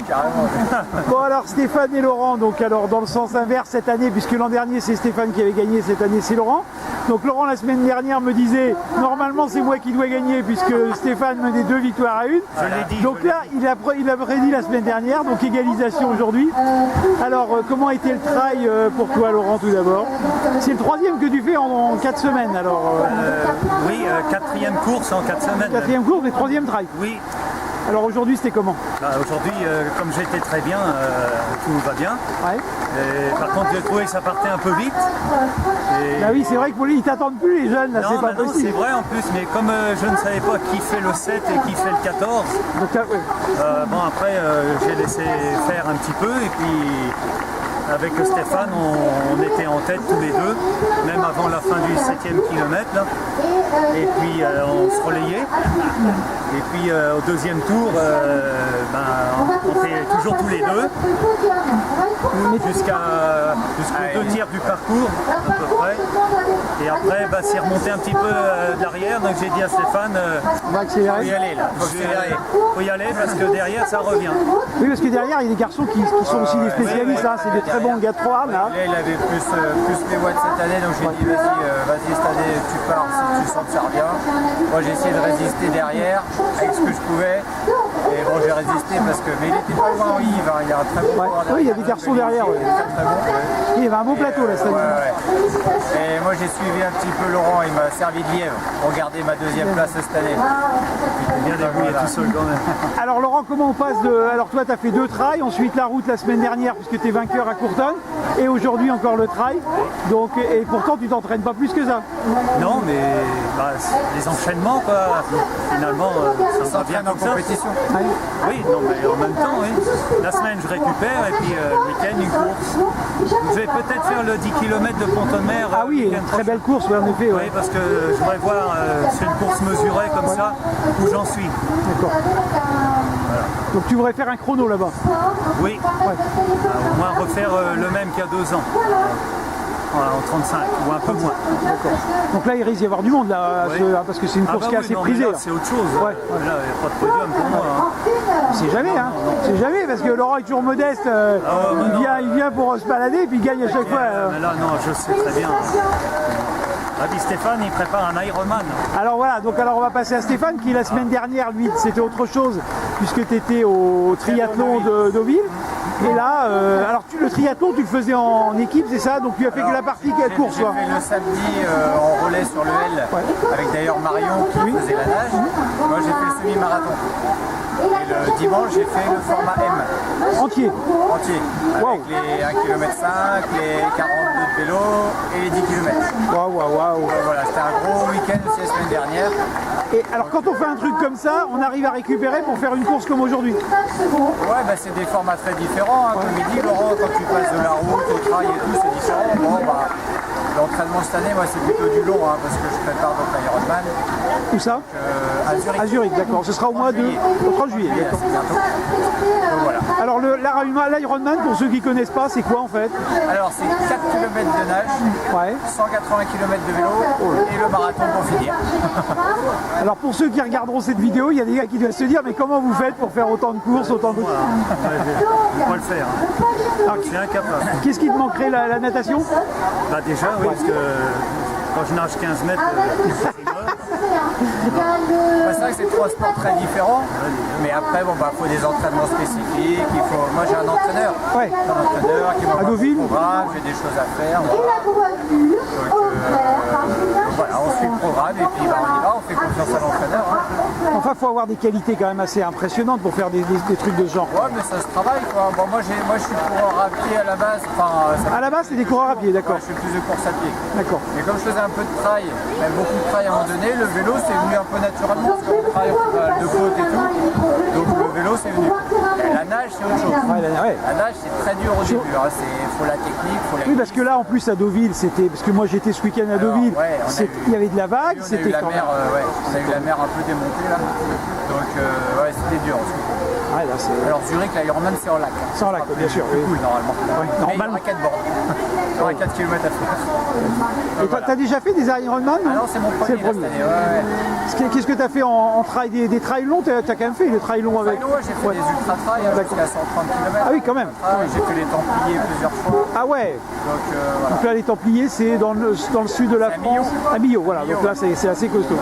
Carrément. Bon alors Stéphane et Laurent, donc alors dans le sens inverse cette année, puisque l'an dernier c'est Stéphane qui avait gagné, cette année c'est Laurent. Donc Laurent la semaine dernière me disait normalement c'est moi qui dois gagner puisque Stéphane menait 2 victoires à 1. Donc là il a prédit la semaine dernière, donc égalisation aujourd'hui. Alors comment a été le trail pour toi Laurent tout d'abord? C'est le 3e que tu fais en 4 semaines alors Oui, 4e course en 4 semaines. 4e course mais 3e trail. Oui. Alors aujourd'hui c'était comment? Aujourd'hui, comme j'étais très bien, tout va bien. Ouais. Et, par contre, j'ai trouvé que ça partait un peu vite. Et... Bah oui, c'est vrai que pour lui, ils t'attendent plus les jeunes, là, c'est pas possible. C'est vrai en plus, mais comme je ne savais pas qui fait le 7 et qui fait le 14, donc, ouais. bon après j'ai laissé faire un petit peu et puis avec Stéphane on était en tête tous les deux, même avant la fin du 7e kilomètre là. Et puis on se relayait. Et puis au 2e tour, on fait toujours tous les deux jusqu'aux 2 tiers du parcours à peu près. Et après c'est remonté un petit peu de l'arrière, donc j'ai dit à Stéphane on va accélérer. Faut y aller là, faut y aller parce que derrière ça revient. Oui, parce que derrière il y a des garçons qui sont aussi des spécialistes, hein, c'est des très bons gars de Troyes là. Là il avait plus les watts cette année, donc j'ai dit vas-y cette année tu pars si tu sens que ça revient. Moi j'ai essayé de résister derrière avec ce que je pouvais. Et bon j'ai résisté parce que mais il était pas loin en Yves, hein. Il y a un très bon coureur derrière. Oui, il y a des garçons derrière. Ouais. Très bon. Il y avait un beau plateau là cette année. Et moi j'ai suivi un petit peu Laurent, il m'a servi de lièvre pour garder ma 2e place cette année. Bien débrouillé tout seul quand même. Alors Laurent, comment on passe de... Alors toi tu as fait 2 trails, ensuite la route la semaine dernière puisque tu es vainqueur à Courtonne, et aujourd'hui encore le trail. Donc, et pourtant tu t'entraînes pas plus que ça. Non mais les enchaînements quoi, finalement ça vient en compétition. Oui, non mais en même temps, oui. La semaine je récupère et puis le week-end une course. Je vais peut-être faire le 10 km de Pont-de-Mer. Ah oui, une très belle course, ouais, en effet. Ouais. Oui, parce que je voudrais voir, c'est une course mesurée comme ça, où j'en suis. D'accord. Voilà. Donc tu voudrais faire un chrono là-bas? Oui, au moins refaire le même qu'il y a 2 ans. Voilà, en 35 ou un peu moins. D'accord. Donc là il risque d'y avoir du monde là, parce que c'est une course qui est assez prisée. C'est autre chose. Ouais. Là il n'y a pas de podium pour moi. Hein. C'est jamais, hein. C'est jamais parce que Laurent est toujours modeste. Il vient pour se balader et puis il gagne à chaque fois. Mais là non, je sais très bien. A dit Stéphane, il prépare un Ironman. Alors voilà, donc on va passer à Stéphane qui la semaine dernière, lui, c'était autre chose puisque tu étais au triathlon de Deauville. Et là, alors le triathlon, tu le faisais en équipe, c'est ça? Donc tu as fait que la partie course. J'ai fait le samedi en relais sur le L, avec d'ailleurs Marion qui faisait la nage. Moi j'ai fait le semi-marathon. Et le dimanche, j'ai fait le format M. Entier. Avec les 1,5 km, les 42 de vélo et les 10 km. Voilà, c'était un gros week-end aussi la semaine dernière. Et alors quand on fait un truc comme ça, on arrive à récupérer pour faire une course comme aujourd'hui? Ouais, c'est des formats très différents. Hein. Comme il dit Laurent, quand tu passes de la route au trail et tout, c'est différent. Bon, l'entraînement cette année, moi c'est plutôt du long parce que je prépare donc l'Ironman. Où ça? À Zurich. D'accord. Ce sera au mois au 30 juillet. D'accord. Donc, voilà. Alors l'Ironman, pour ceux qui ne connaissent pas, c'est quoi en fait? Alors c'est 4 km de nage, 180 km de vélo et le marathon pour finir. Alors pour ceux qui regarderont cette vidéo, il y a des gars qui doivent se dire mais comment vous faites pour faire autant de courses, autant de... On va le faire. Alors, je suis incapable. Qu'est-ce qui te manquerait, la natation? Déjà oui, parce que quand je nage 15 mètres, c'est vrai que c'est 3 sports très différents, mais après faut des entraînements spécifiques, moi j'ai un entraîneur, qui m'a fait le programme, j'ai des choses à faire. Donc on suit le programme et puis on y va, on fait confiance à l'entraîneur. Enfin, il faut avoir des qualités quand même assez impressionnantes pour faire des trucs de ce genre. Ouais, mais ça se travaille quoi. Bon, moi je suis coureur à pied à la base. À la base, c'est des coureurs à pied, d'accord. Ouais, je fais plus de course à pied. D'accord. Mais comme je faisais un peu de trail, même beaucoup de trail à un moment donné, le vélo c'est venu un peu naturellement. Parce qu'on trail, on fait pas mal de côte et tout. Donc le vélo c'est venu. Et la nage c'est autre chose. La nage c'est très dur au début. Il faut la technique, faut la... Oui, parce que là en plus à Deauville, c'était. Parce que moi j'étais ce week-end à Deauville, il y avait de la vague. On a eu la mer, on a eu la mer un peu démontée là. Donc c'était dur. Là, alors Zurich, l'Ironman c'est en lac. C'est en lac, bien sûr. C'est cool normalement. Normalement. Raquette-board. j'aurai 4 km à faire. Et toi, t'as déjà fait des Ironman? Ah non, c'est mon premier, C'est le cette année. Ouais. Qu'est-ce que tu as fait en trail, des trails longs? Tu as quand même fait des trails longs avec? Ouais, j'ai fait des ultra-trails jusqu'à 130 km. Ah oui, quand même. J'ai fait les Templiers plusieurs fois. Ah ouais. Donc voilà. Donc là, les Templiers, c'est dans le sud de la C'est à France. À Millau, voilà. Millau. Donc là, c'est assez costaud.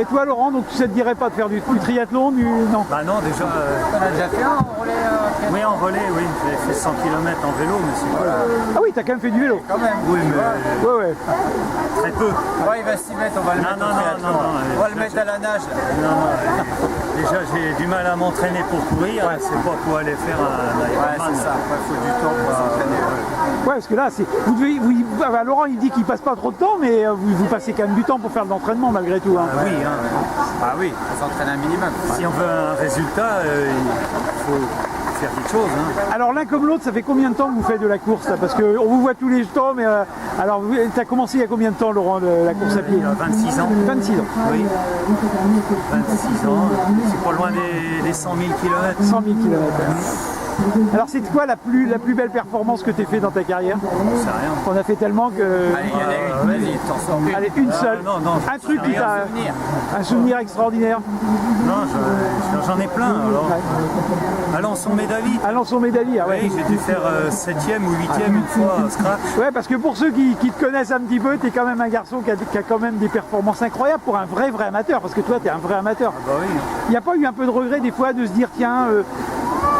Et toi, Laurent, donc ça te dirait pas de faire du triathlon, non? Bah non, déjà, On a déjà fait un en relais oui, en relais, oui, j'ai fait 100 km en vélo, mais c'est voilà. Ah oui, t'as quand même fait du vélo. quand même. Oui, mais Ouais. très peu. Ouais, il va s'y mettre, on va le mettre non, au triathlon. non, On va le mettre à la nage. Là. Non, déjà, j'ai du mal à m'entraîner pour courir, c'est pas pour aller faire un Ouais, Ironman. c'est ça. Il faut du temps pour s'entraîner. Ouais, parce que là, Laurent, il dit qu'il passe pas trop de temps, mais vous passez quand même du temps pour faire de l'entraînement malgré tout. Hein. Oui, Ah oui, il faut s'entraîner un minimum. si on veut un résultat, il faut faire quelque chose. Alors l'un comme l'autre, ça fait combien de temps que vous faites de la course là? Parce qu'on vous voit tous les temps, mais alors tu as commencé il y a combien de temps, Laurent, la course à pied? 26 ans. 26 ans. Oui, 26 ans. C'est pas loin des 100 000 km. 100 000 km. Alors c'est quoi la plus belle performance que tu as fait dans ta carrière? C'est rien. On a fait tellement que... Allez, il y en a une, vas-y, t'en sors une. Allez, une seule. non, un truc qui Un t'a... souvenir. Un souvenir extraordinaire. Non, j'en ai plein. Alors, Alençon Médailly. Alençon Médailly, ah ouais. Oui, j'ai dû faire 7e ou 8e une fois au scratch. Ouais, parce que pour ceux qui te connaissent un petit peu, tu es quand même un garçon qui a quand même des performances incroyables pour un vrai amateur, parce que toi, tu es un vrai amateur. Bah oui. Il n'y a pas eu un peu de regret des fois de se dire, tiens,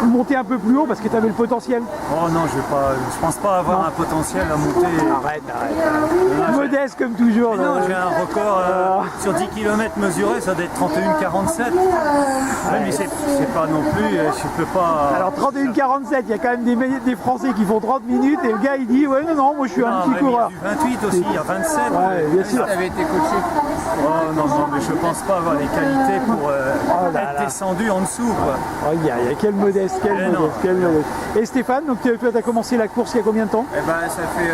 monter un peu plus haut parce que tu avais le potentiel? Oh non, je pense pas avoir un potentiel à monter. Arrête. Modeste comme toujours. Non, là. j'ai un record sur 10 km mesuré, ça doit être 31,47. Ouais, mais c'est pas non plus, je peux pas... Alors 31,47, il y a quand même des Français qui font 30 minutes et le gars il dit ouais non moi je suis un petit coureur. Il y a du 28 aussi, il y a 27. Ouais, bien sûr. Tu avais été coaché. Oh non, mais je pense pas avoir les qualités pour être descendu en dessous. Quoi. Oh, quel modeste, quel modeste. Et Stéphane, donc toi tu as commencé la course il y a combien de temps? Eh ben, ça fait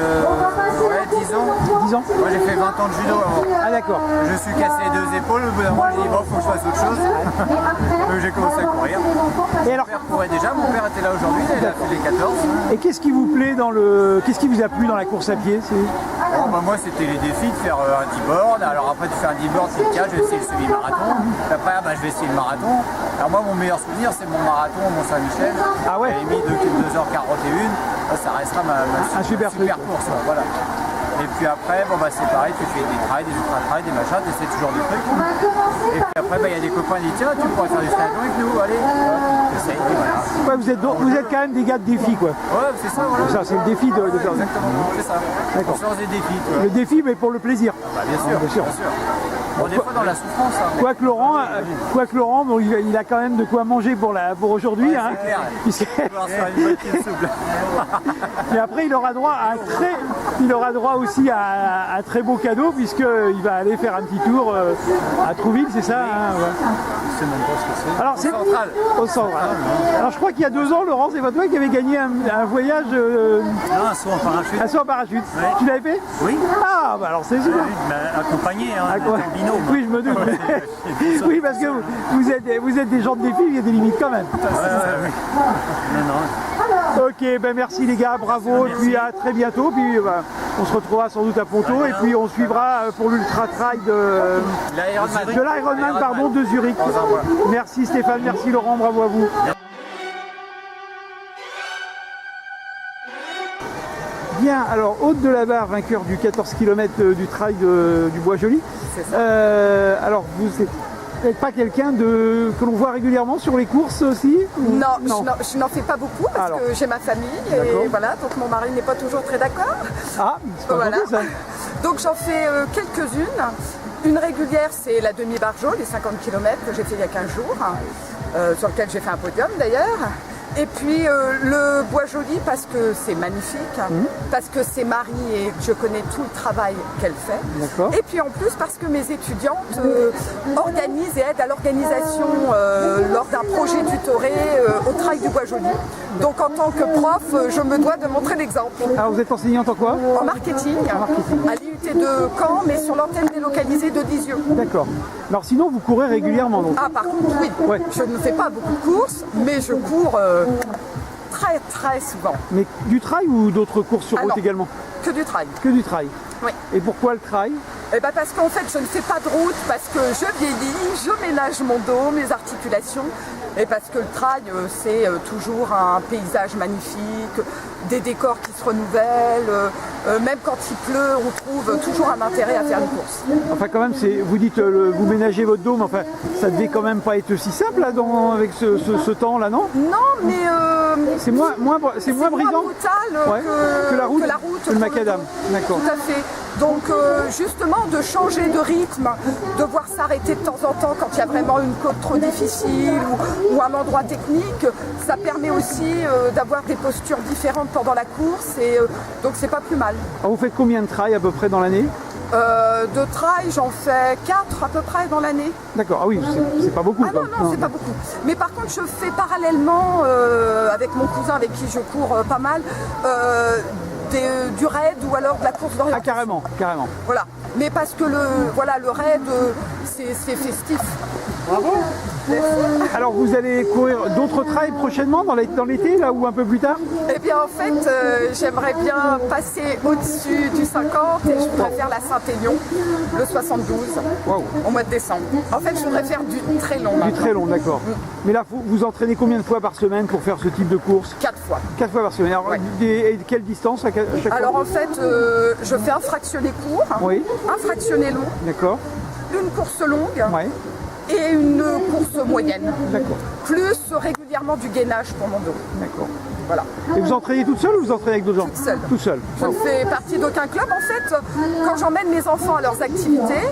10 ans. 10 ans. Moi, j'ai fait 20 ans de judo avant. Ah d'accord. Je me suis cassé les 2 épaules. Au bout d'un moment, j'ai dit bon, faut que je fasse autre chose. Donc, j'ai commencé à courir. Et alors, Mon père courait déjà. Mon père était là aujourd'hui. Il a fait les 14. et qu'est-ce qui vous plaît qu'est-ce qui vous a plu dans la course à pied? Bon, bah, moi, c'était les défis de faire un 10 bornes. Alors après, de faire un 10 bornes, c'est le cas. Je vais essayer le semi-marathon. Après, bah, je vais essayer le marathon. Alors moi, mon meilleur souvenir, c'est mon marathon au Mont-Saint-Michel. Ah ouais. J'avais mis 2h41. Ça restera ma super course. Voilà. Et puis après, bon, bah, c'est pareil, tu fais des trails, des ultra-trails, des machins, tu essaies toujours des trucs. Et puis après, il y a des copains qui disent tiens, tu pourrais faire du triathlon avec nous, allez. T'essayes, et voilà. Ouais, vous êtes quand même des gars de défi quoi. Ouais, c'est ça, voilà. Ça c'est le défi de faire. Exactement, c'est ça. D'accord. On se lance des défis, tu vois. Le défi mais pour le plaisir. Bah, bien sûr, bien sûr. Bon, des fois dans la souffrance. Hein, mais- Quoique Laurent, bon, il a quand même de quoi manger pour aujourd'hui. Ouais, Hein, c'est clair. puisque- On va pouvoir se faire une bonne petite souple. Et après, il aura droit aussi à un très beau cadeau puisqu'il va aller faire un petit tour à Trouville, c'est ça hein, ouais. Je sais même pas ce que c'est. Alors, c'est Central. au central. Alors, je crois qu'il y a 2 ans, Laurent, c'est pas toi qui avait gagné un voyage Ah, un saut en parachute. à saut en parachute. Tu l'avais fait? Oui. Ah, bah alors c'est super. Accompagné, hein, Ah, quoi. en binôme. Oui, je me doute. Oui, parce que vous êtes des gens de défi, il y a des limites quand même. Oui. Non. Ok, ben merci les gars, bravo, et puis à très bientôt. Puis on se retrouvera sans doute à Ponto, et puis on suivra pour l'ultra trail de l'Ironman de Zurich. Dans un mois. Merci Stéphane, merci Laurent, bravo à vous. Bien, alors Aude de la Barre, vainqueur du 14 km du trail du Bois-Joli. Alors vous n'êtes pas quelqu'un que l'on voit régulièrement sur les courses aussi ou... Non, je n'en fais pas beaucoup parce que j'ai ma famille et voilà, donc mon mari n'est pas toujours très d'accord. Ah, c'est pas Voilà. gentil, ça. Donc j'en fais quelques-unes. Une régulière, c'est la demi-bargeau, les 50 km que j'ai fait il y a 15 jours, sur lequel j'ai fait un podium d'ailleurs. Et puis le Bois-Joli parce que c'est magnifique, parce que c'est Marie et que je connais tout le travail qu'elle fait. D'accord. Et puis en plus parce que mes étudiantes organisent et aident à l'organisation lors d'un projet tutoré au trail du Bois-Joli. Donc en tant que prof, je me dois de montrer l'exemple. Alors vous êtes enseignante en quoi? En marketing, à l'IUT de Caen, mais sur l'antenne délocalisée de Lisieux. D'accord. Alors sinon vous courez régulièrement donc. Ah par contre oui, Ouais. je ne fais pas beaucoup de courses, mais je cours très très souvent. Mais du trail ou d'autres courses sur route non. également? Que du trail. Que du trail. Oui. Et pourquoi le trail? Eh ben parce qu'en fait, je ne fais pas de route parce que je vieillis, je ménage mon dos, mes articulations. Et parce que le trail, c'est toujours un paysage magnifique, des décors qui se renouvellent. Même quand il pleut, on trouve toujours un intérêt à faire une course. Enfin quand même, vous dites vous ménagez votre dos, mais enfin ça devait quand même pas être si simple là, avec ce temps là, non? Non, mais c'est moins brisant brutal que la route, que le pour macadam. dos. D'accord. Tout à fait. Donc justement de changer de rythme, devoir s'arrêter de temps en temps quand il y a vraiment une côte trop difficile ou un endroit technique, ça permet aussi d'avoir des postures différentes pendant la course et donc c'est pas plus mal. Alors, vous faites combien de trail à peu près dans l'année? De trail, j'en fais 4 à peu près dans l'année. D'accord, ah oui, c'est pas beaucoup. Ah non, c'est pas beaucoup. Mais par contre, je fais parallèlement, avec mon cousin avec qui je cours pas mal, du raid ou alors de la course d'orientation. Ah carrément, carrément. Voilà. Mais parce que le raid, c'est festif. Bravo. Alors vous allez courir d'autres trails prochainement dans l'été là ou un peu plus tard? Eh bien en fait j'aimerais bien passer au-dessus du 50 et je voudrais faire la Saint-Aignan, le 72 au mois de décembre. En fait je voudrais faire du très long. Du très long, d'accord. Mais là vous entraînez combien de fois par semaine pour faire ce type de course? 4 fois. 4 fois par semaine. Alors, et quelle distance à chaque fois? Alors en fait je fais un fractionné court, un fractionné long, une course longue. Et une course moyenne. D'accord. Plus régulièrement du gainage pour mon dos. D'accord. Voilà. Et vous entraînez toute seule ou vous entraînez avec d'autres gens? Toute seule. Tout seul. Je ne fais partie d'aucun club. En fait, quand j'emmène mes enfants à leurs activités,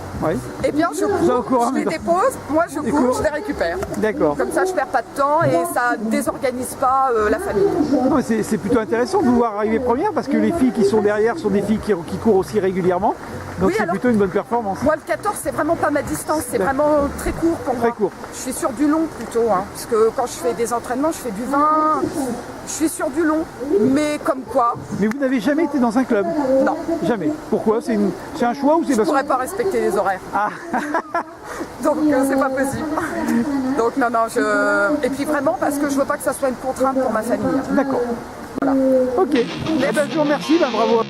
eh bien je cours, je les dépose, moi je cours, je les récupère. D'accord. Comme ça, je ne perds pas de temps et ça ne désorganise pas la famille. Non, c'est plutôt intéressant de vous voir arriver première parce que les filles qui sont derrière sont des filles qui courent aussi régulièrement. Donc c'est plutôt une bonne performance. Moi, le 14, c'est vraiment pas ma distance, c'est vraiment très court pour moi. Très court. Je suis sur du long plutôt, parce que quand je fais des entraînements, je fais du 20, je suis sur du long, mais comme quoi. Mais vous n'avez jamais été dans un club? Non. Jamais. Pourquoi? C'est un choix ou c'est parce que... Je pourrais pas respecter les horaires. Ah. Donc c'est pas possible. Donc non, et puis vraiment parce que je veux pas que ça soit une contrainte pour ma famille. D'accord. Voilà. Ok. Eh ben, je vous remercie, bravo.